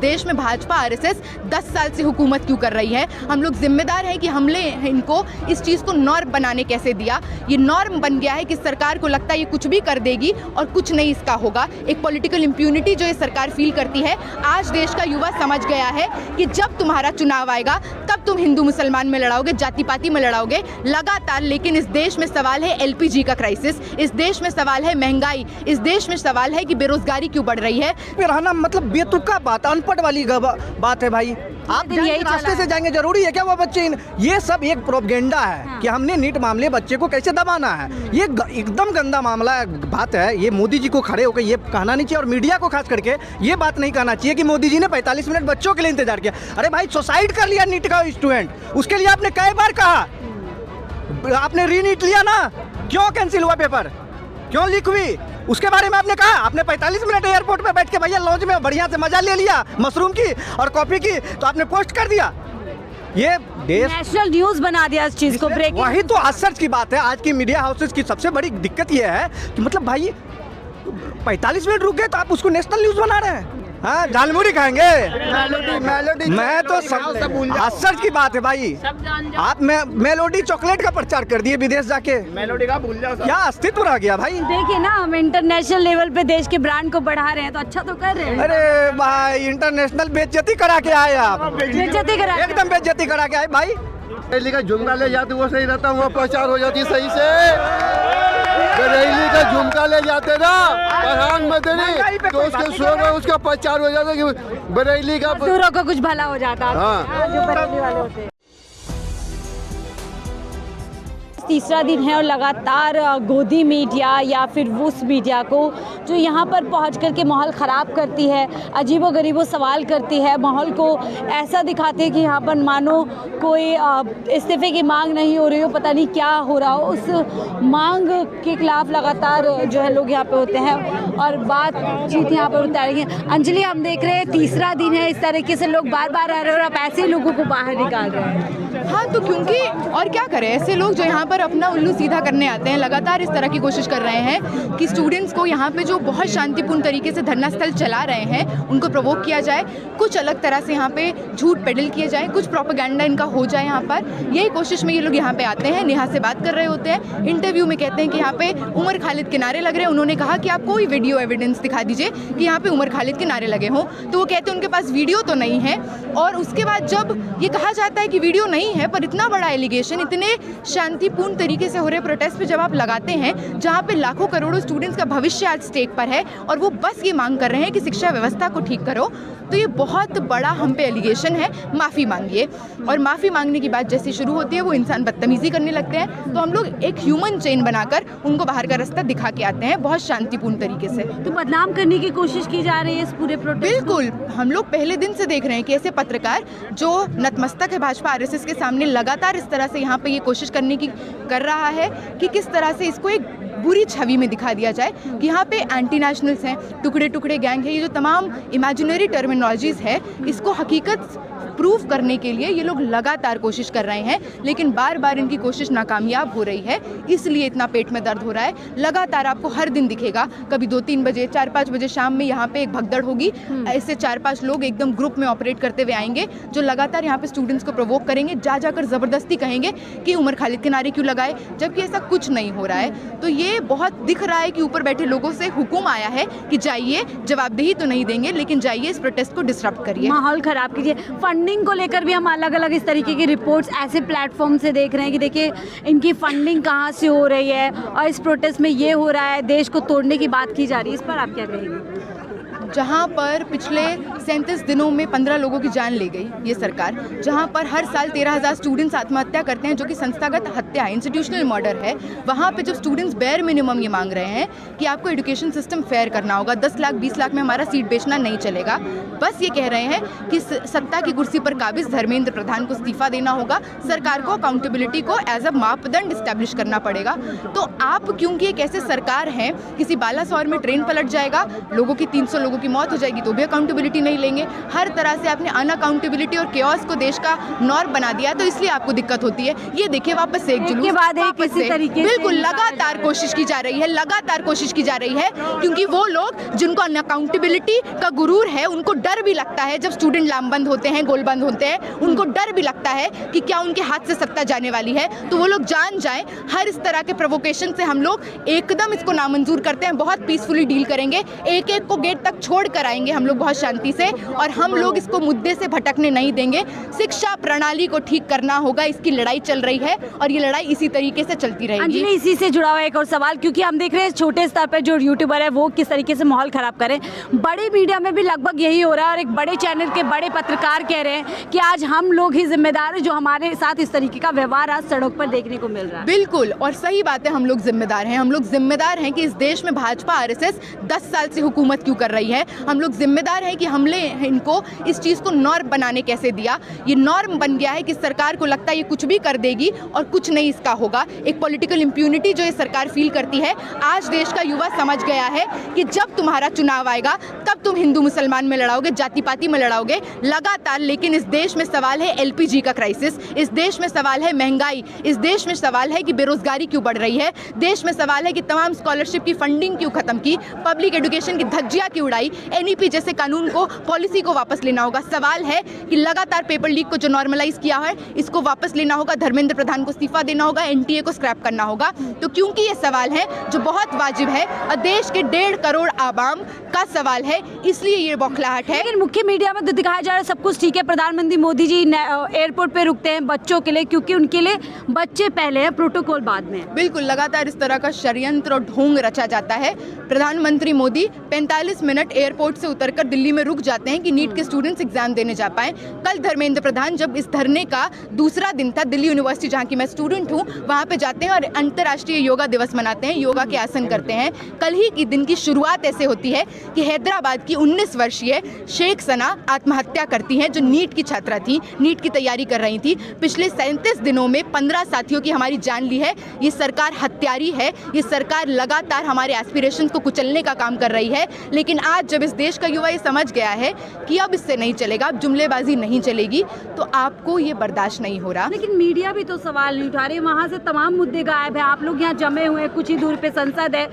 देश में भाजपा आरएसएस 10 साल से हुकूमत क्यों कर रही है? हम लोग जिम्मेदार हैं कि हमने इनको इस चीज़ को नॉर्म बनाने कैसे दिया। ये नॉर्म बन गया है कि सरकार को लगता है ये कुछ भी कर देगी और कुछ नहीं इसका होगा। एक पॉलिटिकल इम्प्यूनिटी जो ये सरकार फील करती है। आज देश का युवा समझ गया है कि जब तुम्हारा चुनाव आएगा तब तुम हिंदू मुसलमान में लड़ाओगे, जाति पाति में लड़ाओगे लगातार। लेकिन इस देश में सवाल है एलपीजी का क्राइसिस, इस देश में सवाल है महंगाई, इस देश में सवाल है कि बेरोजगारी क्यों बढ़ रही है। रहना मतलब बेतुका बात, अनपढ़ वाली बात है भाई। आप यही रास्ते से जाएंगे, जरूरी है क्या वो बच्चे? ये सब एक प्रोपेगेंडा है कि हमने नीट मामले बच्चे को कैसे दबाना है। ये एकदम गंदा मामला बात है। ये मोदी जी को खड़े होकर ये कहना नहीं चाहिए और मीडिया को खास करके ये बात नहीं कहना चाहिए कि मोदी जी ने 45 मिनट बच्चों के लिए इंतजार किया। अरे भाई, सुसाइड कर लिया नीट का स्टूडेंट, उसके लिए आपने कई बार कहा, आपने रीनीट लिया ना, क्यों कैंसिल हुआ पेपर, क्यों लीक हुई, उसके बारे में आपने कहा। आपने 45 मिनट एयरपोर्ट पे बैठ के भैया लॉन्च में बढ़िया से मजा ले लिया मशरूम की और कॉफी की, तो आपने पोस्ट कर दिया। ये देश नेशनल न्यूज बना दिया इस चीज को, ब्रेकिंग। वही तो आश्चर्य की बात है। आज की मीडिया हाउसेस की सबसे बड़ी दिक्कत ये है कि मतलब भाई 45 मिनट रुक गए तो आप उसको नेशनल न्यूज बना रहे हैं। हाँ, झालमुड़ी खाएंगे। मैं तो आश्चर्य की बात है भाई। आप मेलोडी चॉकलेट का प्रचार कर दिए विदेश जाके, मेलोडी का भूल जाओ, क्या अस्तित्व रह गया भाई। देखिए ना, हम इंटरनेशनल लेवल पे देश के ब्रांड को बढ़ा रहे हैं तो अच्छा तो कर रहे हैं। अरे भाई, इंटरनेशनल बेइज्जती करा के आए आप, बेइज्जती करा, एकदम बेइज्जती करा के आए भाई। बरेली का झुमका ले जाते वो सही रहता, वहाँ प्रचार हो जाती सही से। बरेली का झुमका ले जाते ना प्रधानमंत्री, तो उसके शो में उसका प्रचार हो जाता कि बरेली का मजदूरों को कुछ भला हो जाता। हाँ। जो बरेली वाले होते हैं। तीसरा दिन है और लगातार गोदी मीडिया या फिर वूस मीडिया को जो यहाँ पर पहुँच कर के माहौल ख़राब करती है, अजीबोगरीबो सवाल करती है, माहौल को ऐसा दिखाते हैं कि यहाँ पर मानो कोई इस्तीफे की मांग नहीं हो रही हो, पता नहीं क्या हो रहा हो। उस मांग के खिलाफ लगातार जो है लोग यहाँ पे होते हैं और बातचीत यहाँ पर उतारेंगे। अंजलि, हम देख रहे हैं तीसरा दिन है, इस तरीके से लोग बार बार आ रहे हैं और आप ऐसे लोगों को बाहर निकाल रहे हैं। हाँ, तो क्योंकि और क्या करें, ऐसे लोग जो यहाँ पर अपना उल्लू सीधा करने आते हैं, लगातार इस तरह की कोशिश कर रहे हैं कि स्टूडेंट्स को यहाँ पे जो बहुत शांतिपूर्ण तरीके से धरना स्थल चला रहे हैं उनको प्रोवोक किया जाए, कुछ अलग तरह से यहाँ पे झूठ पेडल किए जाए, कुछ प्रोपेगेंडा इनका हो जाए यहाँ पर। यही कोशिश में ये लोग यहाँ पे आते हैं, नेहा से बात कर रहे होते हैं, इंटरव्यू में कहते हैं कि यहाँ पे उमर खालिद के नारे लग रहे हैं। उन्होंने कहा कि आप कोई वीडियो एविडेंस दिखा दीजिए कि यहाँ पे उमर खालिद के नारे लगे हों, तो वो कहते हैं उनके पास वीडियो तो नहीं है। और उसके बाद जब ये कहा जाता है कि वीडियो नहीं है, पर इतना बड़ा एलिगेशन इतने शांतिपूर्ण तरीके से हो रहे प्रोटेस्ट पे जब आप लगाते हैं, जहाँ पे लाखों करोड़ों स्टूडेंट्स का भविष्य आज स्टेक पर है और वो बस ये मांग कर रहे हैं कि शिक्षा व्यवस्था को ठीक करो, तो ये बहुत बड़ा हम पे एलिगेशन है। माफ़ी मांगिए। और माफ़ी मांगने की बात जैसी शुरू होती है वो इंसान बदतमीज़ी करने लगते हैं, तो हम लोग एक ह्यूमन चेन बनाकर उनको बाहर का रास्ता दिखा के आते हैं बहुत शांतिपूर्ण तरीके से। तो बदनाम करने की कोशिश की जा रही है इस पूरे प्रोटेस्ट। बिल्कुल, हम लोग पहले दिन से देख रहे हैं कि ऐसे पत्रकार जो नतमस्तक है भाजपा आरएसएस के सामने, लगातार इस तरह से यहाँ पे ये कोशिश करने की कर रहा है कि किस तरह से इसको एक बुरी छवि में दिखा दिया जाए कि यहाँ पे एंटी नेशनल्स हैं, टुकड़े टुकड़े गैंग है। ये जो तमाम इमेजिनरी टर्मिनोलॉजीज़ है, इसको हकीकत प्रूफ करने के लिए ये लोग लगातार कोशिश कर रहे हैं, लेकिन बार बार इनकी कोशिश नाकामयाब हो रही है। इसलिए इतना पेट में दर्द हो रहा है। लगातार आपको हर दिन दिखेगा, कभी 2-3 बजे, 4-5 बजे शाम में यहाँ पे एक भगदड़ होगी। ऐसे 4-5 लोग एकदम ग्रुप में ऑपरेट करते हुए आएंगे जो लगातार यहाँ पे स्टूडेंट्स को प्रोवोक करेंगे, जाकर ज़बरदस्ती कहेंगे कि उमर खालिद के नारे क्यों लगाए, जबकि ऐसा कुछ नहीं हो रहा है। तो ये बहुत दिख रहा है कि ऊपर बैठे लोगों से हुक्म आया है कि जाइए, जवाबदेही तो नहीं देंगे लेकिन जाइए इस प्रोटेस्ट को डिसरप्ट करिए, माहौल ख़राब कीजिए। फंडिंग को लेकर भी हम अलग अलग इस तरीके की रिपोर्ट्स ऐसे प्लेटफॉर्म से देख रहे हैं कि देखिए इनकी फंडिंग कहाँ से हो रही है और इस प्रोटेस्ट में ये हो रहा है, देश को तोड़ने की बात की जा रही है। इस पर आप क्या कहेंगे? जहाँ पर पिछले 37 दिनों में 15 लोगों की जान ले गई ये सरकार, जहाँ पर हर साल 13,000 स्टूडेंट्स आत्महत्या करते हैं जो कि संस्थागत हत्या है, इंस्टीट्यूशनल मर्डर है, वहाँ पे जब स्टूडेंट्स बेयर मिनिमम ये मांग रहे हैं कि आपको एजुकेशन सिस्टम फेयर करना होगा, 10 लाख 20 लाख में हमारा सीट बेचना नहीं चलेगा, बस ये कह रहे हैं कि सत्ता की कुर्सी पर काबिज धर्मेंद्र प्रधान को इस्तीफा देना होगा, सरकार को अकाउंटेबिलिटी को एज अ मापदंड इस्टेब्लिश करना पड़ेगा। तो आप क्योंकि एक ऐसे सरकार हैं, किसी बालासोर में ट्रेन पलट जाएगा, लोगों की 300 लोगों की मौत हो जाएगी तो भी अकाउंटेबिलिटी नहीं लेंगे। हर तरह से आपने अनअकाउंटेबिलिटी और केओस को देश का नॉर्म बना दिया, तो इसलिए आपको दिक्कत होती है। ये देखिए वापस से एक जुलूस के बाद एक वापस इसी से तरीके से बिल्कुल लगातार कोशिश की जा रही है, लगातार कोशिश की जा रही है, क्योंकि वो लोग जिनको अनअकाउंटेबिलिटी का गुरूर है उनको डर भी लगता है जब स्टूडेंट लामबंद होते हैं, गोलबंद होते हैं, उनको डर भी लगता है कि क्या उनके हाथ से सत्ता जाने वाली है, तो वो लोग जान जाएं। हर इस तरह के प्रोवोकेशन से हम लोग एकदम इसको नामंजूर करते हैं, बहुत पीसफुली डील करेंगे, एक एक को गेट तक छोड़ कर आएंगे हम लोग बहुत शांति से, और हम लोग इसको मुद्दे से भटकने नहीं देंगे। शिक्षा प्रणाली को ठीक करना होगा, इसकी लड़ाई चल रही है और ये लड़ाई इसी तरीके से चलती रहेगी। अंजलि, इसी से जुड़ा हुआ एक और सवाल, क्योंकि हम देख रहे हैं छोटे स्तर पर जो यूट्यूबर है वो किस तरीके से माहौल खराब करें, बड़े मीडिया में भी लगभग यही हो रहा है और एक बड़े चैनल के बड़े पत्रकार कह रहे हैं कि आज हम लोग ही जिम्मेदार हैं जो हमारे साथ इस तरीके का व्यवहार आज सड़क पर देखने को मिल रहा है। बिल्कुल, और सही बात है, हम लोग जिम्मेदार हैं। हम लोग जिम्मेदार हैं कि इस देश में भाजपा आरएसएस 10 साल से हुकूमत क्यों कर रही है। हम लोग जिम्मेदार हैं कि हमने इनको इस चीज़ को नॉर्म बनाने कैसे दिया। ये नॉर्म बन गया है कि सरकार को लगता है ये कुछ भी कर देगी और कुछ नहीं इसका होगा। एक पॉलिटिकल इम्प्यूनिटी जो ये सरकार फील करती है। आज देश का युवा समझ गया है कि जब तुम्हारा चुनाव आएगा तब तुम हिंदू मुसलमान में लड़ाओगे, जाति पाति में लड़ाओगे लगातार, लेकिन इस देश में सवाल है एलपीजी का क्राइसिस, इस देश में सवाल है महंगाई, इस देश में सवाल है कि बेरोजगारी क्यों बढ़ रही है, देश में सवाल है कि तमाम स्कॉलरशिप की फंडिंग क्यों खत्म की, पब्लिक एजुकेशन की धज्जियां क्यों उड़ाई, एनईपी जैसे कानून को, पॉलिसी को वापस लेना होगा। सवाल है कि लगातार पेपर लीक को जो नॉर्मलाइज किया है इसको वापस लेना होगा, धर्मेंद्र प्रधान को इस्तीफा देना होगा, एनटीए को स्क्रैप करना होगा। तो क्योंकि ये सवाल है जो बहुत वाजिब है और देश के 1.5 करोड़ आवाम का सवाल है, इसलिए ये बौखलाहट है। लेकिन मुख्य मीडिया में तो दिखाया जा रहा है सब कुछ ठीक है, प्रधानमंत्री मोदी जी एयरपोर्ट पे रुकते हैं बच्चों के लिए, क्योंकि उनके लिए बच्चे पहले हैं, प्रोटोकॉल बाद में। बिल्कुल, लगातार इस तरह का षड्यंत्र और ढोंग रचा जाता है। प्रधानमंत्री मोदी 45 मिनट एयरपोर्ट से उतरकर दिल्ली में रुक जाते हैं कि नीट के स्टूडेंट्स एग्जाम देने जा पाएं। कल धर्मेंद्र प्रधान जब इस धरने का दूसरा दिन था, दिल्ली यूनिवर्सिटी जहाँ की मैं स्टूडेंट हूँ, वहाँ पे जाते हैं और अंतर्राष्ट्रीय योगा दिवस मनाते हैं, योगा के आसन करते हैं। कल ही की दिन की शुरुआत ऐसे होती है कि हैदराबाद की 19 वर्षीय शेख सना आत्महत्या करती हैं, जो नीट की छात्रा थी, नीट की तैयारी कर रही थी। पिछले 37 दिनों में 15 साथियों की हमारी जान ली है। ये सरकार हत्यारी है, ये सरकार लगातार हमारे एस्पिरेशंस को कुचलने का काम कर रही है। लेकिन आज जब इस देश का युवा ये समझ गया है कि अब इससे नहीं चलेगा, अब जुमलेबाजी नहीं चलेगी, तो आपको ये बर्दाश्त नहीं हो रहा। लेकिन मीडिया भी तो सवाल नहीं उठा रही, वहाँ से तमाम मुद्दे गायब है। आप लोग यहाँ जमे हुए हैं, कुछ ही दूर पे संसद है,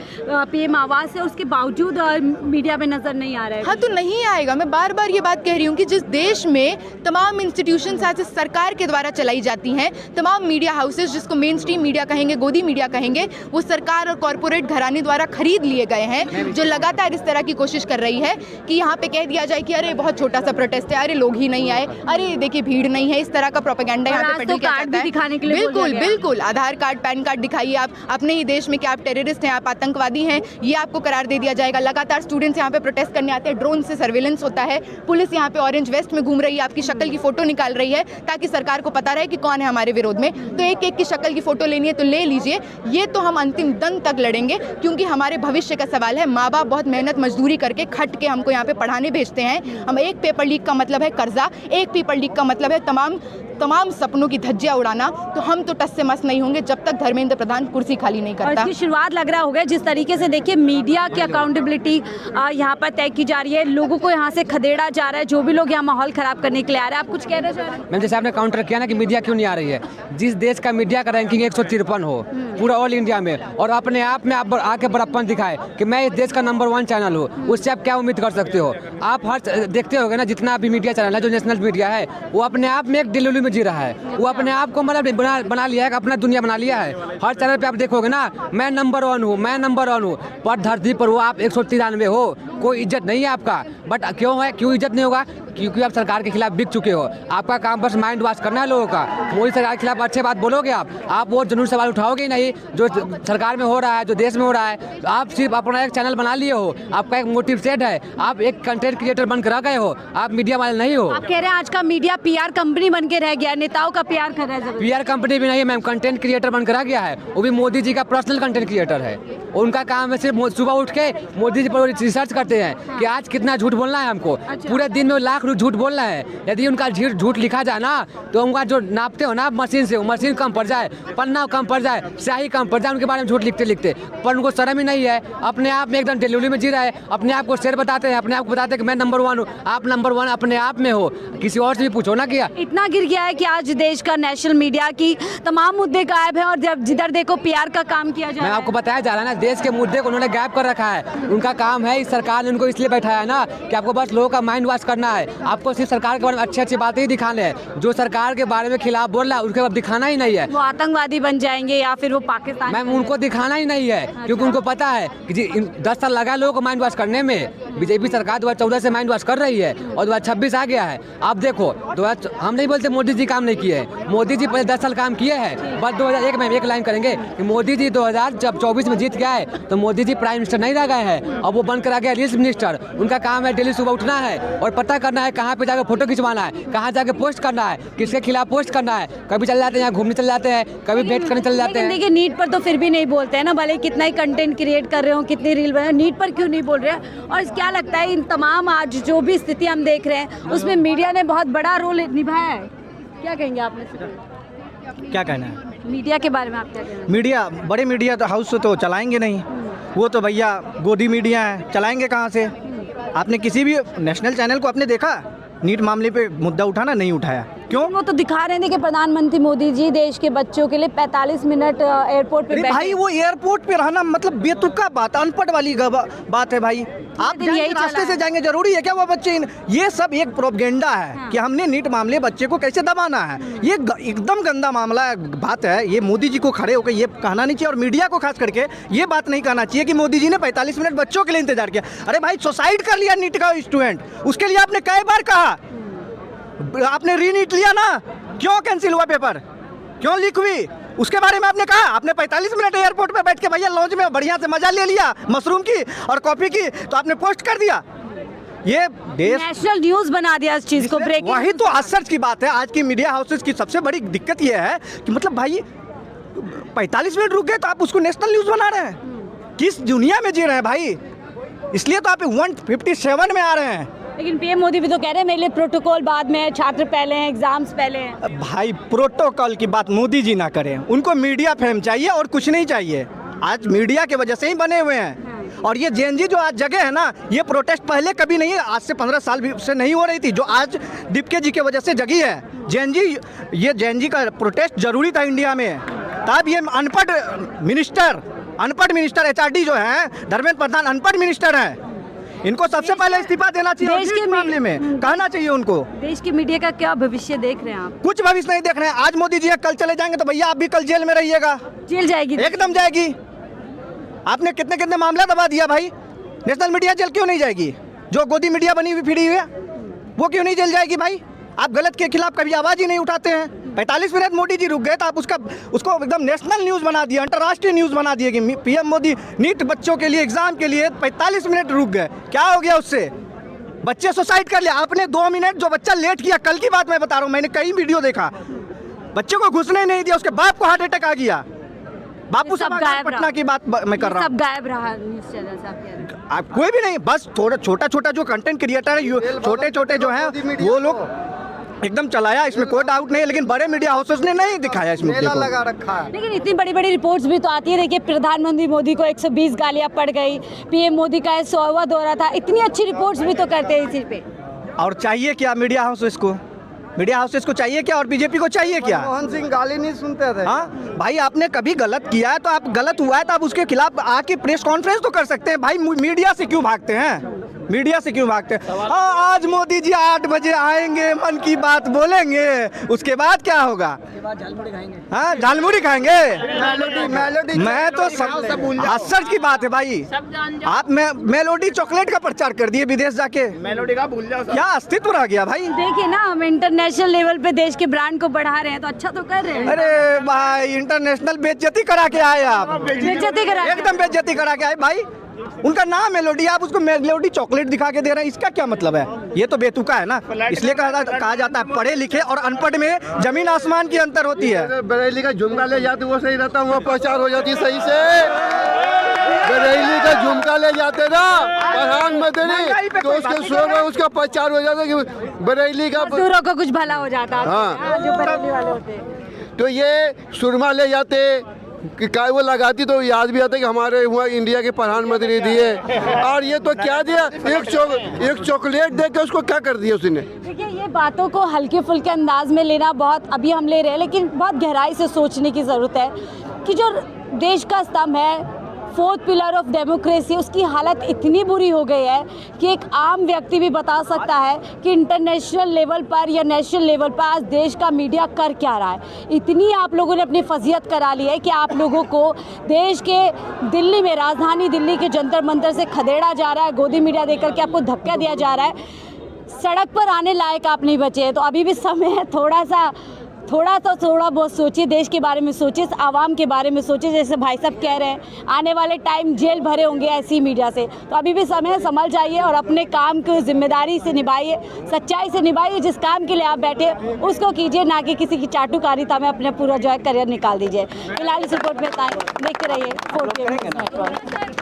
पीएम आवास है, उसके बावजूद मीडिया में नजर नहीं आ रहा है। हाँ, तो नहीं आएगा। मैं बार बार ये बात कह रही हूँ कि जिस देश में तमाम इंस्टीट्यूशंस आज सरकार के द्वारा चलाई जाती हैं, तमाम मीडिया हाउसेस जिसको मेन स्ट्रीम मीडिया कहेंगे, गोदी मीडिया कहेंगे, वो सरकार और कॉरपोरेट घराने द्वारा खरीद लिए गए हैं, जो लगातार इस तरह की कोशिश कर रही है कि यहाँ पे कह दिया जाए कि अरे बहुत छोटा सा प्रोटेस्ट है, अरे लोग ही नहीं आए, अरे देखिए भीड़ नहीं है, इस तरह का प्रोपेगेंडा यहाँ पे पेडल किया जाता है। बिल्कुल बिल्कुल, आधार कार्ड, पैन कार्ड दिखाइए आप अपने ही देश में कि आप टेररिस्ट हैं, आप आतंकवादी हैं, ये आपको करार दे दिया जाएगा। लगातार स्टूडेंट्स यहाँ पे प्रोटेस्ट करने आते हैं, ड्रोन से सर्वेलेंस होता है, पुलिस यहाँ पे ऑरेंज वेस्ट में घूम रही है, आपकी शक्ल की फोटो निकाल रही है ताकि सरकार को पता रहे कि कौन है हमारे विरोध में। तो एक एक की शक्ल की फोटो लेनी है तो ले लीजिए, ये तो हम अंतिम दम तक लड़ेंगे, क्योंकि हमारे भविष्य का सवाल है। माँ बाप बहुत मेहनत मजदूरी करके खट के हमको यहाँ पे पढ़ाने भेजते हैं। हम एक पेपर लीक का मतलब है कर्जा, एक पेपर लीक का मतलब है तमाम सपनों की धज्जियां उड़ाना। तो हम तो टस से मस नहीं होंगे जब तक धर्मेंद्र प्रधान कुर्सी खाली नहीं करता। और इसकी शुरुआत लग रहा होगा जिस तरीके से देखिए मीडिया की अकाउंटेबिलिटी यहाँ पर तय की जा रही है, लोगों को यहाँ से खदेड़ा जा रहा है, जो भी लोग यहाँ माहौल खराब करने के लिए आ रहे हैं। आप कुछ कहना चाह रहे हैं? मैम, जैसे आपने काउंटर किया ना कि मीडिया क्यों नहीं आ रही है, जिस देश का मीडिया का रैंकिंग 153 हो पूरा ऑल इंडिया में, और अपने आप में आप आके बड़प्पन दिखाए कि मैं इस देश का नंबर 1 चैनल हूँ, उससे आप क्या उम्मीद कर सकते हो? आप हर देखते होगे ना, जितना भी मीडिया चैनल है जो नेशनल मीडिया है, वो अपने आप में एक दिल्ली में जी रहा है, वो अपने आप को मतलब बना लिया है, अपना दुनिया बना लिया है। हर चैनल पे आप देखोगे ना, मैं नंबर 1 हूँ, मैं नंबर 1 हूँ, पर धरती पर वो आप 193 हो, कोई इज्जत नहीं है आपका। बट क्यों इज्जत नहीं होगा? क्योंकि आप सरकार के खिलाफ बिक चुके हो। आपका काम बस माइंड वॉश करना है लोगों का। मोदी सरकार के खिलाफ अच्छे बात बोलोगे आप वो जरूर सवाल उठाओगे ही नहीं जो सरकार में हो रहा है, जो देश में हो रहा है। आप सिर्फ अपना एक चैनल बना लिए हो, आपका एक मोटिव सेट है, आप एक कंटेंट क्रिएटर बनकर रह गए हो, आप मीडिया वाले नहीं हो। आप कह रहे हैं आज का मीडिया पीआर कंपनी बन के रह गया, नेताओं का पीआर कर रहा है। पीआर कंपनी भी नहीं है मैम, कंटेंट क्रिएटर बनकर रह गया है, वो भी मोदी जी का पर्सनल कंटेंट क्रिएटर है। उनका काम है सिर्फ सुबह उठ के मोदी जी पर रिसर्च करते हैं कि आज कितना झूठ बोलना है हमको। पूरे दिन में लाख झूठ बोलना है। यदि उनका झूठ लिखा जाए ना, तो उनका जो नापते हो ना मशीन से, वो मशीन कम पड़ जाए, पन्ना कम पड़ जाए, स्याही कम पड़ जाए उनके बारे में झूठ लिखते लिखते। पर उनको शर्म ही नहीं है, अपने आप में एकदम डिलीवरी में जी रहा है, अपने आप को वो शेर बताते हैं, अपने आप को बताते हैं कि मैं नंबर 1 हूँ। आप नंबर 1 अपने आप में हो, किसी और से भी पूछो ना किया। इतना गिर गया है कि आज देश का नेशनल मीडिया की तमाम मुद्दे गायब हैं और जब जिधर देखो पीआर का काम किया जा मैं रहा आपको है। बताया जा रहा है ना, देश के मुद्दे को उन्होंने गायब कर रखा है। उनका काम है, इस सरकार ने उनको इसलिए बैठाया है ना कि आपको बस लोगों का माइंड वॉश करना है। आपको सिर्फ सरकार के बारे में अच्छी अच्छी बातें ही दिखाने हैं। जो सरकार के बारे में खिलाफ बोल रहा है उसके बाद दिखाना ही नहीं है। वो आतंकवादी बन जाएंगे या फिर वो पाकिस्तान। मैम उनको दिखाना ही नहीं है, क्योंकि उनको पता है कि 10 साल लगा लोगों को माइंड वॉश करने में। बीजेपी सरकार 2014 से माइंड वॉश कर रही है और 2026 आ गया है। आप देखो, हम नहीं बोलते मोदी जी काम नहीं किए हैं, मोदी जी पहले 10 साल काम किए हैं। बस 2001 में एक लाइन करेंगे कि मोदी जी 2024 में जीत गया है तो मोदी जी प्राइम मिनिस्टर नहीं रह गए हैं, अब वो बनकर आ गया रील्स मिनिस्टर। उनका काम है डेली सुबह उठना है और पता करना है कहाँ पे जाकर फोटो खिंचवाना है, कहाँ जाकर पोस्ट करना है, किसके खिलाफ पोस्ट करना है। कभी चल जाते हैं यहाँ घूमने चल जाते हैं, कभी भेंट करने चल जाते हैं। देखिए नीट पर तो फिर भी नहीं बोलते हैं ना, भले कितना ही कंटेंट क्रिएट कर रहे हो, कितनी रील बना, नीट पर क्यों नहीं बोल रहे हैं? और क्या लगता है इन तमाम आज जो भी स्थिति हम देख रहे हैं उसमें मीडिया ने बहुत बड़ा रोल निभाया है? क्या कहेंगे आप में से? क्या कहना है मीडिया के बारे में आप क्या कहना है? मीडिया, बड़े मीडिया तो हाउस तो चलाएंगे नहीं, वो तो भैया गोदी मीडिया है, चलाएंगे कहाँ से? आपने किसी भी नेशनल चैनल को आपने देखा नीट मामले पे मुद्दा उठाना? नहीं उठाया। क्यों? वो तो दिखा रहे थे कि प्रधानमंत्री मोदी जी देश के बच्चों के लिए 45 मिनट एयरपोर्ट पे अरे बैठे। भाई वो एयरपोर्ट पे रहना मतलब बेतुका बात, अनपढ़ वाली बात है भाई। आप दिन यही रास्ते चला से है। जाएंगे, जरूरी है क्या वो बच्चे? ये सब एक प्रोपगेंडा है कि हमने नीट मामले बच्चे को कैसे दबाना है। ये एकदम गंदा मामला है, बात है। ये मोदी जी को खड़े होकर ये कहना नहीं चाहिए और मीडिया को खास करके ये बात नहीं कहना चाहिए कि मोदी जी ने 45 मिनट बच्चों के लिए इंतजार किया। अरे भाई सुसाइड कर लिया नीट का स्टूडेंट, उसके लिए आपने कई बार कहा, आपने रीनीट लिया ना, क्यों कैंसिल हुआ पेपर, क्यों लीक हुई, उसके बारे में आपने कहा। आपने 45 मिनट एयरपोर्ट पे बैठ के भैया लॉन्च में बढ़िया से मजा ले लिया मशरूम की और कॉफी की, तो आपने पोस्ट कर दिया। ये देश नेशनल न्यूज बना दिया इस चीज को, ब्रेकिंग। वही तो आश्चर्य की बात है। आज की मीडिया हाउसेस की सबसे बड़ी दिक्कत ये है कि मतलब भाई 45 मिनट रुक गए तो आप उसको नेशनल न्यूज बना रहे हैं। किस दुनिया में जी रहे हैं भाई? इसलिए तो आप 157 में आ रहे हैं। लेकिन पीएम मोदी भी तो कह रहे हैं मेरे लिए प्रोटोकॉल बाद में है, छात्र पहले हैं, एग्जाम्स पहले हैं। भाई प्रोटोकॉल की बात मोदी जी ना करें, उनको मीडिया फेम चाहिए और कुछ नहीं चाहिए। आज मीडिया के वजह से ही बने हुए हैं। और ये जेएनजी जो आज जगह है ना, ये प्रोटेस्ट पहले कभी नहीं है, आज से 15 साल भी से नहीं हो रही थी, जो आज दीपके जी के वजह से जगी है जेएनजी। ये जेएनजी का प्रोटेस्ट जरूरी था इंडिया में। तब ये अनपढ़ मिनिस्टर एचआरडी जो है धर्मेंद्र प्रधान अनपढ़ मिनिस्टर हैं, इनको सबसे पहले इस्तीफा देना चाहिए। देश के मामले में कहना चाहिए उनको। देश की मीडिया का क्या भविष्य देख रहे हैं आप? कुछ भविष्य नहीं देख रहे हैं। आज मोदी जी कल चले जाएंगे तो भैया आप भी कल जेल में रहिएगा। जेल जाएगी? एकदम जाएगी। आपने कितने कितने मामला दबा दिया भाई। नेशनल मीडिया जेल क्यों नहीं जाएगी? जो गोदी मीडिया बनी हुई फिरी हुई है वो क्यों नहीं जेल जाएगी भाई? आप गलत के खिलाफ कभी आवाज ही नहीं उठाते हैं। 45 मिनट मोदी जी रुक गए तो आप उसको एकदम नेशनल न्यूज़ बना दिया, अंतर्राष्ट्रीय न्यूज़ बना दिया कि पीएम मोदी नीट बच्चों के लिए एग्जाम के लिए 45 मिनट रुक गए। क्या हो गया उससे? बच्चे सुसाइड कर लिया। आपने 2 मिनट जो बच्चा लेट किया, कल की बात मैं बता रहा हूँ, मैंने कई वीडियो देखा, बच्चे को घुसने नहीं दिया, उसके बाप को हार्ट अटैक आ गया। बापू सब साहब गायब पटना की बात मैं कर रहा हूँ। सब गायब रहा न्यूज़ चैनल से, आप कह रहे हैं। आप कोई भी नहीं, बस थोड़ा छोटा जो कंटेंट क्रिएटर है, छोटे जो हैं वो लोग एकदम चलाया, इसमें कोई डाउट नहीं है। लेकिन बड़े मीडिया हाउसेस ने नहीं दिखाया इस मुद्दे को। लगा रखा है। लेकिन इतनी बड़ी बड़ी रिपोर्ट्स भी तो आती है। देखिए प्रधानमंत्री मोदी को 120 गालियां पड़ गई, पीएम मोदी का 100वां दौरा था, इतनी अच्छी रिपोर्ट्स भी तो करते हैं इसी पे। और चाहिए क्या मीडिया हाउसेस को? मीडिया हाउसेस को चाहिए क्या और बीजेपी को चाहिए क्या? मनमोहन सिंह गाली नहीं सुनते थे। हाँ भाई, आपने कभी गलत किया है तो आप गलत हुआ है तो आप उसके खिलाफ आके प्रेस कॉन्फ्रेंस तो कर सकते हैं भाई। मीडिया से क्यों भागते हैं? मीडिया से क्यों भागते हैं? हाँ, आज मोदी जी 8 बजे आएंगे, मन की बात बोलेंगे, उसके बाद क्या होगा? हाँ, झालमुड़ी खाएंगे। मेलोडी मैं तो आश्चर्य की बात है भाई, आप मेलोडी चॉकलेट का प्रचार कर दिए विदेश जाके। मेलोडी का भूल जाओ। क्या अस्तित्व रह गया भाई? देखिए ना, हम इंटरनेशनल लेवल पे देश के ब्रांड को बढ़ा रहे हैं तो अच्छा तो कर रहे हैं। अरे भाई, इंटरनेशनल बेइज्जती करा के आए आप। बेइज्जती करा के। एकदम बेइज्जती करा के आए भाई। उनका नाम मेलोडी, आप उसको मेलोडी चॉकलेट दिखा के दे रहे हैं, इसका क्या मतलब है? ये तो बेतुका है ना। इसलिए कहा जाता है पढ़े लिखे और अनपढ़ में जमीन आसमान की अंतर होती है। बरेली का झुमका ले जाते वो सही रहता, वहाँ प्रचार हो जाती सही से। बरेली का झुमका ले जाते ना प्रधानमंत्री तो उसके शोर में उसका प्रचार हो जाता कि बरेली का मजदूरों को कुछ भला हो जाता। हाँ। जो बरेली वाले होते हैं। तो ये सुरमा ले जाते, कि काय वो लगाती तो याद भी आता कि हमारे हुआ इंडिया के प्रधानमंत्री दिए, और ये तो क्या दिया, एक चॉकलेट दे के उसको क्या कर दिया उसने। देखिए, ये बातों को हल्के फुल्के अंदाज में लेना बहुत अभी हम ले रहे हैं, लेकिन बहुत गहराई से सोचने की ज़रूरत है कि जो देश का स्तंभ है, फोर्थ पिलर ऑफ डेमोक्रेसी, उसकी हालत इतनी बुरी हो गई है कि एक आम व्यक्ति भी बता सकता है कि इंटरनेशनल लेवल पर या नेशनल लेवल पर आज देश का मीडिया कर क्या रहा है। इतनी आप लोगों ने अपनी फजीहत करा ली है कि आप लोगों को देश के दिल्ली में, राजधानी दिल्ली के जंतर मंतर से खदेड़ा जा रहा है, गोदी मीडिया देकर के आपको धक्का दिया जा रहा है, सड़क पर आने लायक आप नहीं बचे हैं। तो अभी भी समय है, थोड़ा बहुत सोचिए, देश के बारे में सोचिए, आवाम के बारे में सोचिए। जैसे भाई साहब कह रहे हैं आने वाले टाइम जेल भरे होंगे ऐसी मीडिया से, तो अभी भी समय है, संभल जाइए और अपने काम को जिम्मेदारी से निभाइए, सच्चाई से निभाइए। जिस काम के लिए आप बैठे उसको कीजिए, ना कि किसी की चाटुकारिता में अपने पूरा जो है करियर निकाल दीजिए। फिलहाल इस रिपोर्ट में देखते रहिए 4PM न्यूज़ नेटवर्क।